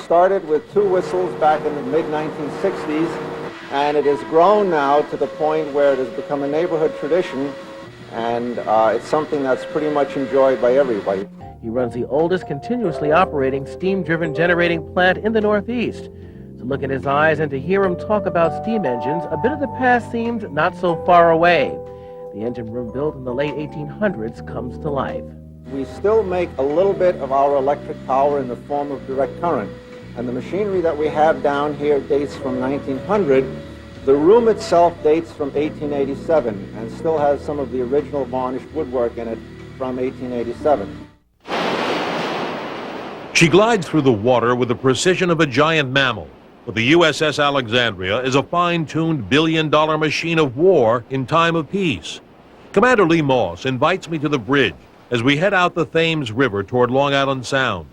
started with 2 whistles back in the mid-1960s, and it has grown now to the point where it has become a neighborhood tradition, and it's something that's pretty much enjoyed by everybody. He runs the oldest continuously operating steam-driven generating plant in the Northeast. To look in his eyes and to hear him talk about steam engines, a bit of the past seems not so far away. The engine room built in the late 1800s comes to life. We still make a little bit of our electric power in the form of direct current, and the machinery that we have down here dates from 1900. The room itself dates from 1887 and still has some of the original varnished woodwork in it from 1887. She glides through the water with the precision of a giant mammal, but the USS Alexandria is a fine-tuned billion-dollar machine of war in time of peace. Commander Lee Moss invites me to the bridge as we head out the Thames River toward Long Island Sound.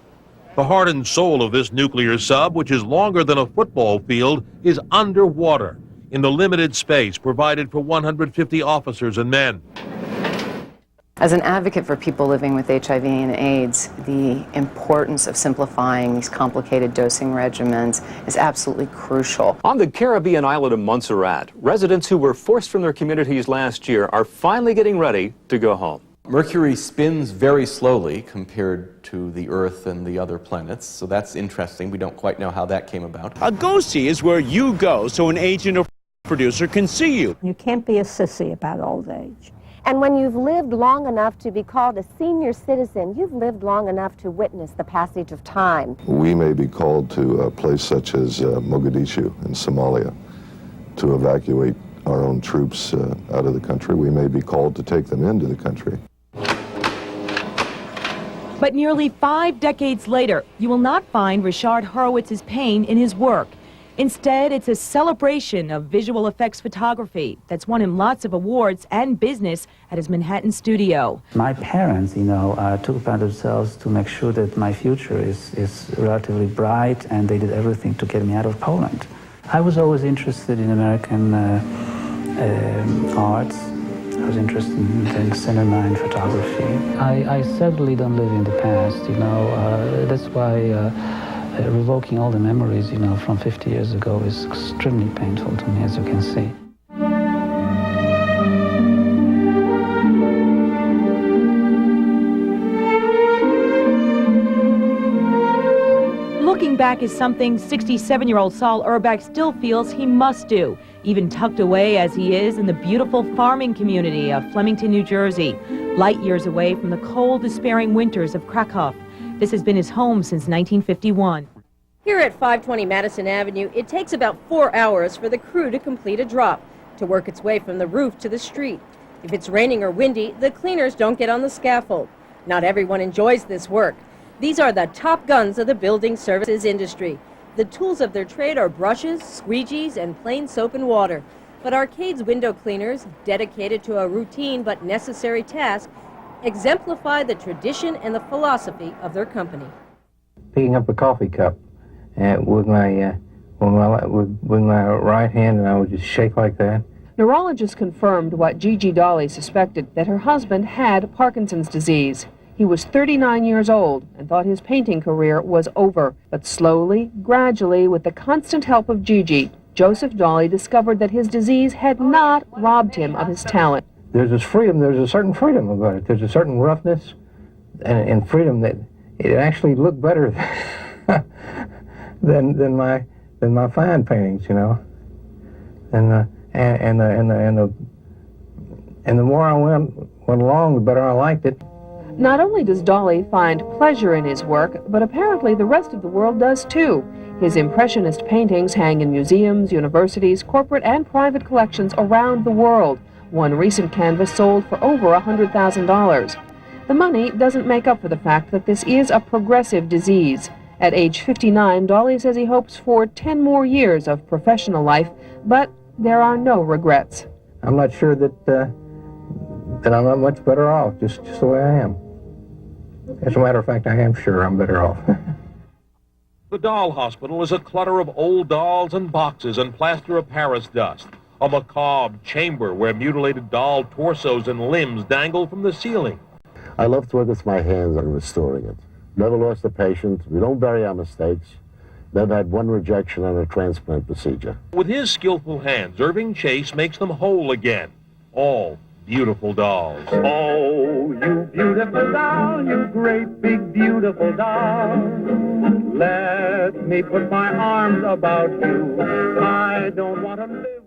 The heart and soul of this nuclear sub, which is longer than a football field, is underwater in the limited space provided for 150 officers and men. As an advocate for people living with HIV and AIDS, the importance of simplifying these complicated dosing regimens is absolutely crucial. On the Caribbean island of Montserrat, residents who were forced from their communities last year are finally getting ready to go home. Mercury spins very slowly compared to the Earth and the other planets, so that's interesting. We don't quite know how that came about. A go-see is where you go so an agent or producer can see you. You can't be a sissy about old age. And when you've lived long enough to be called a senior citizen, you've lived long enough to witness the passage of time. We may be called to a place such as Mogadishu in Somalia to evacuate our own troops out of the country. We may be called to take them into the country. But nearly 5 decades later, you will not find Richard Horowitz's pain in his work. Instead, it's a celebration of visual effects photography that's won him lots of awards and business at his Manhattan studio. My parents, took upon themselves to make sure that my future is relatively bright, and they did everything to get me out of Poland. I was always interested in American arts. I was interested in cinema and photography. I certainly don't live in the past, that's why revoking all the memories, from 50 years ago is extremely painful to me, as you can see. Looking back is something 67-year-old Saul Urbach still feels he must do, even tucked away as he is in the beautiful farming community of Flemington, New Jersey, light years away from the cold, despairing winters of Krakow. This has been his home since 1951. Here at 520 Madison Avenue, it takes about 4 hours for the crew to complete a drop, to work its way from the roof to the street. If it's raining or windy, the cleaners don't get on the scaffold. Not everyone enjoys this work. These are the top guns of the building services industry. The tools of their trade are brushes, squeegees, and plain soap and water. But Arcade's window cleaners, dedicated to a routine but necessary task, exemplify the tradition and the philosophy of their company. Picking up a coffee cup with my right hand, and I would just shake like that. Neurologists confirmed what Gigi Dolly suspected, that her husband had Parkinson's disease. He was 39 years old and thought his painting career was over. But slowly, gradually, with the constant help of Gigi, Joseph Dolly discovered that his disease had not robbed him of his talent. There's this freedom, there's a certain freedom about it. There's a certain roughness and freedom that it actually looked better than my fine paintings, And the more I went along, the better I liked it. Not only does Dolly find pleasure in his work, but apparently the rest of the world does too. His impressionist paintings hang in museums, universities, corporate and private collections around the world. One recent canvas sold for over $100,000. The money doesn't make up for the fact that this is a progressive disease. At age 59, Dolly says he hopes for 10 more years of professional life, but there are no regrets. I'm not sure that I'm not much better off, just the way I am. As a matter of fact, I am sure I'm better off. The doll hospital is a clutter of old dolls and boxes and plaster of Paris dust. A macabre chamber where mutilated doll torsos and limbs dangle from the ceiling. I love to work with my hands on restoring it. Never lost a patient. We don't bury our mistakes. They've had one rejection on a transplant procedure. With his skillful hands, Irving Chase makes them whole again. All beautiful dolls. Oh, you beautiful doll, you great big beautiful doll. Let me put my arms about you. I don't want to live